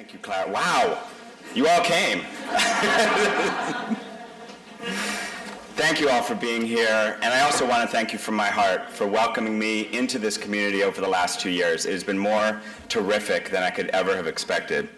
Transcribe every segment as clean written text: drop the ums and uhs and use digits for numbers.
Thank you, Clara. Wow, you all came. Thank you all for being here, and I also want to thank you from my heart for welcoming me into this community over the last 2 years. It has been more terrific than I could ever have expected.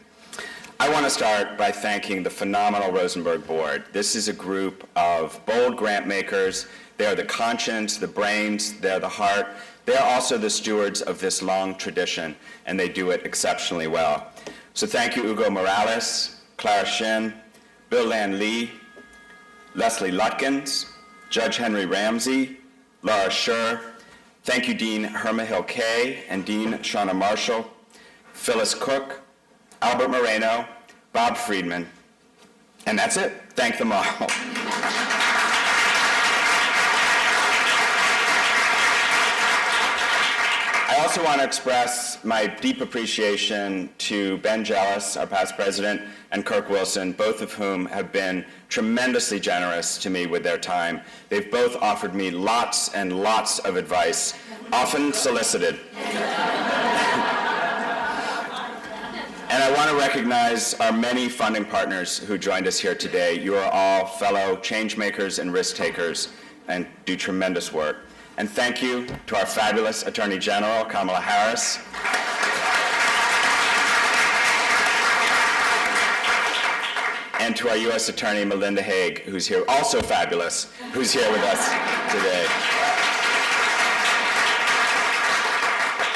I want to start by thanking the phenomenal Rosenberg Board. This is a group of bold grant makers. They are the conscience, the brains, they're the heart. They are also the stewards of this long tradition, and they do it exceptionally well. So thank you, Hugo Morales, Clara Shin, Bill Lan Lee, Leslie Lutkins, Judge Henry Ramsey, Laura Scher. Thank you, Dean Hermahill Kay and Dean Shauna Marshall, Phyllis Cook, Albert Moreno, Bob Friedman, and that's it. Thank them all. I also want to express my deep appreciation to Ben Jealous, our past president, and Kirk Wilson, both of whom have been tremendously generous to me with their time. They've both offered me lots and lots of advice, often solicited. And I want to recognize our many funding partners who joined us here today. You are all fellow change makers and risk takers and do tremendous work. And thank you to our fabulous Attorney General, Kamala Harris. And to our U.S. Attorney, Melinda Haig, who's here, also fabulous, who's here with us today.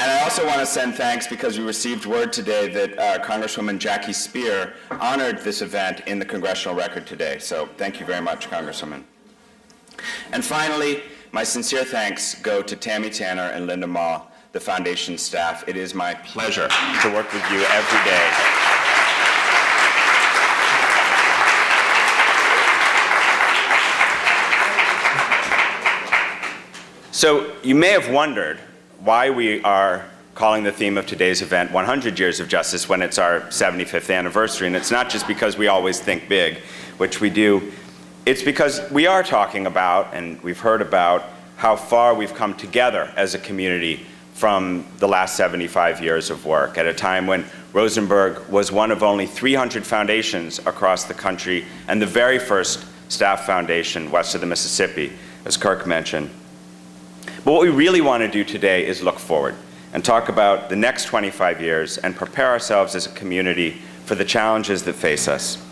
And I also want to send thanks because we received word today that Congresswoman Jackie Speer honored this event in the Congressional Record today. So thank you very much, Congresswoman. And finally, my sincere thanks go to Tammy Tanner and Linda Mall, the foundation staff. It is my pleasure to work with you every day. So you may have wondered why we are calling the theme of today's event 100 Years of Justice when it's our 75th anniversary. And it's not just because we always think big, which we do. It's because we are talking about, and we've heard about, how far we've come together as a community from the last 75 years of work, at a time when Rosenberg was one of only 300 foundations across the country and the very first staff foundation west of the Mississippi, as Kirk mentioned. But what we really want to do today is look forward and talk about the next 25 years and prepare ourselves as a community for the challenges that face us.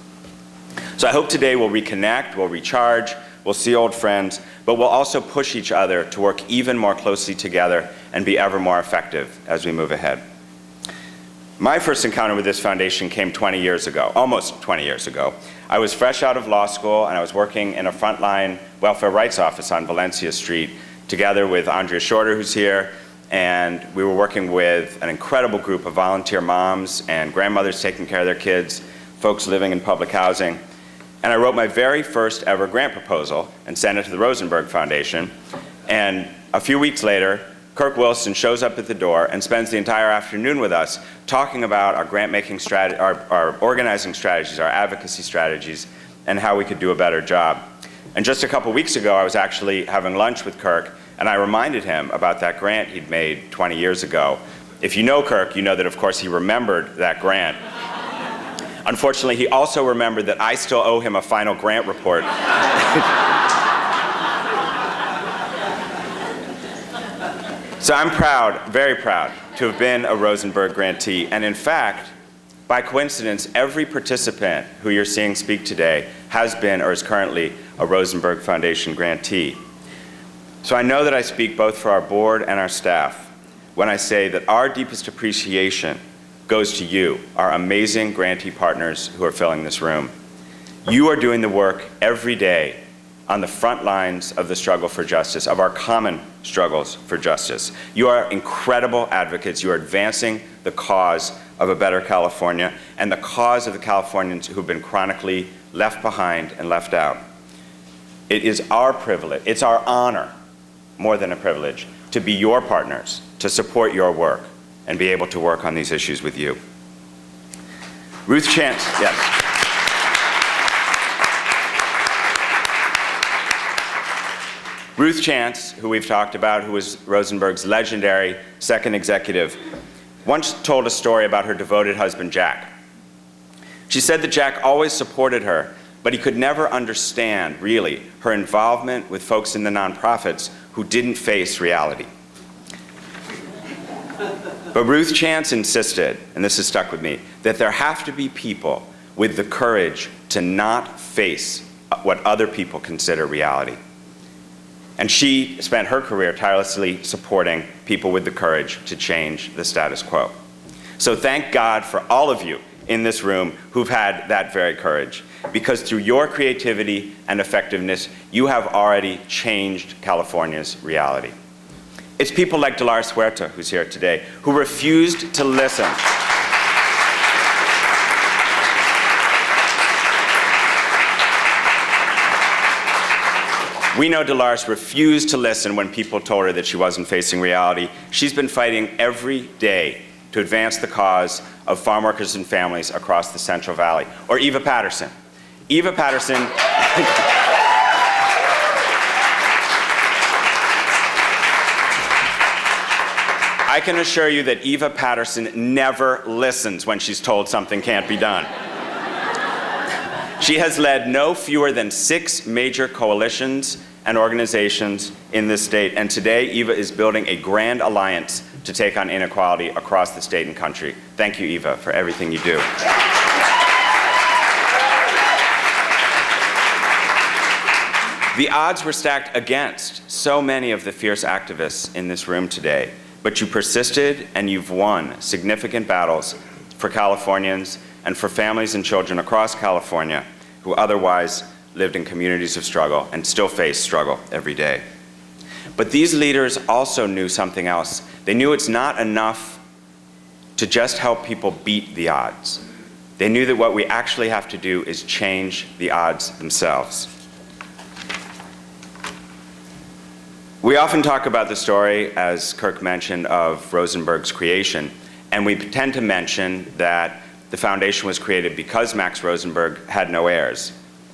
So I hope today we'll reconnect, we'll recharge, we'll see old friends, but we'll also push each other to work even more closely together and be ever more effective as we move ahead. My first encounter with this foundation came 20 years ago, almost 20 years ago. I was fresh out of law school and I was working in a frontline welfare rights office on Valencia Street together with Andrea Shorter, who's here, and we were working with an incredible group of volunteer moms and grandmothers taking care of their kids, folks living in public housing. And I wrote my very first ever grant proposal and sent it to the Rosenberg Foundation. And a few weeks later, Kirk Wilson shows up at the door and spends the entire afternoon with us talking about our grant-making strategy, our organizing strategies, our advocacy strategies, and how we could do a better job. And just a couple weeks ago, I was actually having lunch with Kirk, and I reminded him about that grant he'd made 20 years ago. If you know Kirk, you know that, of course, he remembered that grant. Unfortunately, he also remembered that I still owe him a final grant report. So I'm proud, very proud, to have been a Rosenberg grantee. And in fact, by coincidence, every participant who you're seeing speak today has been or is currently a Rosenberg Foundation grantee. So I know that I speak both for our board and our staff when I say that our deepest appreciation goes to you, our amazing grantee partners who are filling this room. You are doing the work every day on the front lines of the struggle for justice, of our common struggles for justice. You are incredible advocates. You are advancing the cause of a better California and the cause of the Californians who've been chronically left behind and left out. It is our privilege, it's our honor, more than a privilege, to be your partners, to support your work, and be able to work on these issues with you. Ruth Chance, yes. Ruth Chance, who we've talked about, who was Rosenberg's legendary second executive, once told a story about her devoted husband, Jack. She said that Jack always supported her, but he could never understand, really, her involvement with folks in the nonprofits who didn't face reality. But Ruth Chance insisted, and this has stuck with me, that there have to be people with the courage to not face what other people consider reality. And she spent her career tirelessly supporting people with the courage to change the status quo. So thank God for all of you in this room who've had that very courage, because through your creativity and effectiveness, you have already changed California's reality. It's people like Dolores Huerta, who's here today, who refused to listen. We know Dolores refused to listen when people told her that she wasn't facing reality. She's been fighting every day to advance the cause of farm workers and families across the Central Valley. Or Eva Patterson. Eva Patterson. I can assure you that Eva Patterson never listens when she's told something can't be done. She has led no fewer than 6 major coalitions and organizations in this state, and today Eva is building a grand alliance to take on inequality across the state and country. Thank you, Eva, for everything you do. The odds were stacked against so many of the fierce activists in this room today, but you persisted and you've won significant battles for Californians and for families and children across California who otherwise lived in communities of struggle and still face struggle every day. But these leaders also knew something else. They knew it's not enough to just help people beat the odds. They knew that what we actually have to do is change the odds themselves. We often talk about the story, as Kirk mentioned, of Rosenberg's creation, and we tend to mention that the foundation was created because Max Rosenberg had no heirs.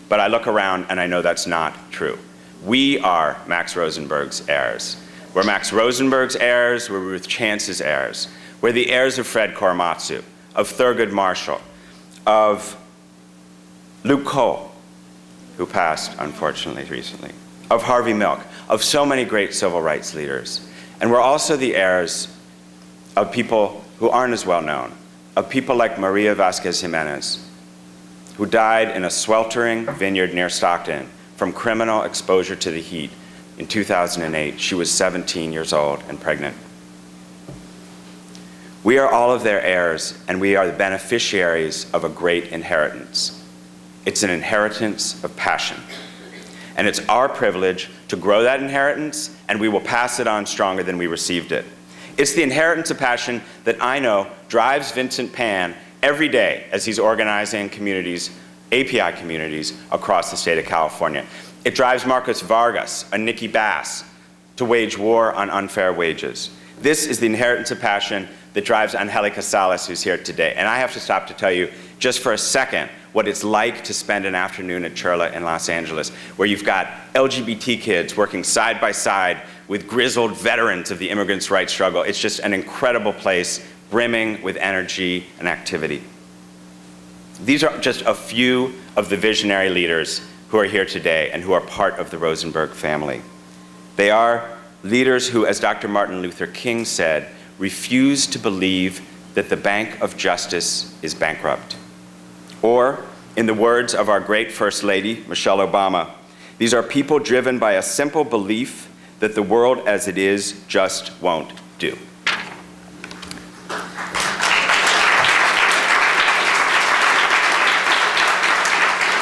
But I look around and I know that's not true. We are Max Rosenberg's heirs. We're Max Rosenberg's heirs, we're Ruth Chance's heirs. We're the heirs of Fred Korematsu, of Thurgood Marshall, of Luke Cole, who passed, unfortunately, recently, of Harvey Milk, of so many great civil rights leaders. And we're also the heirs of people who aren't as well known, of people like Maria Vasquez Jimenez, who died in a sweltering vineyard near Stockton from criminal exposure to the heat in 2008. She was 17 years old and pregnant. We are all of their heirs, and we are the beneficiaries of a great inheritance. It's an inheritance of passion. And it's our privilege to grow that inheritance, and we will pass it on stronger than we received it. It's the inheritance of passion that I know drives Vincent Pan every day as he's organizing communities, API communities, across the state of California. It drives Marcos Vargas and Nikki Bass to wage war on unfair wages. This is the inheritance of passion that drives Angelica Salas, who's here today. And I have to stop to tell you, just for a second, what it's like to spend an afternoon at Churla in Los Angeles, where you've got LGBT kids working side by side with grizzled veterans of the immigrants' rights struggle. It's just an incredible place, brimming with energy and activity. These are just a few of the visionary leaders who are here today and who are part of the Rosenberg family. They are leaders who, as Dr. Martin Luther King said, refuse to believe that the Bank of Justice is bankrupt. Or, in the words of our great First Lady, Michelle Obama, these are people driven by a simple belief that the world as it is just won't do.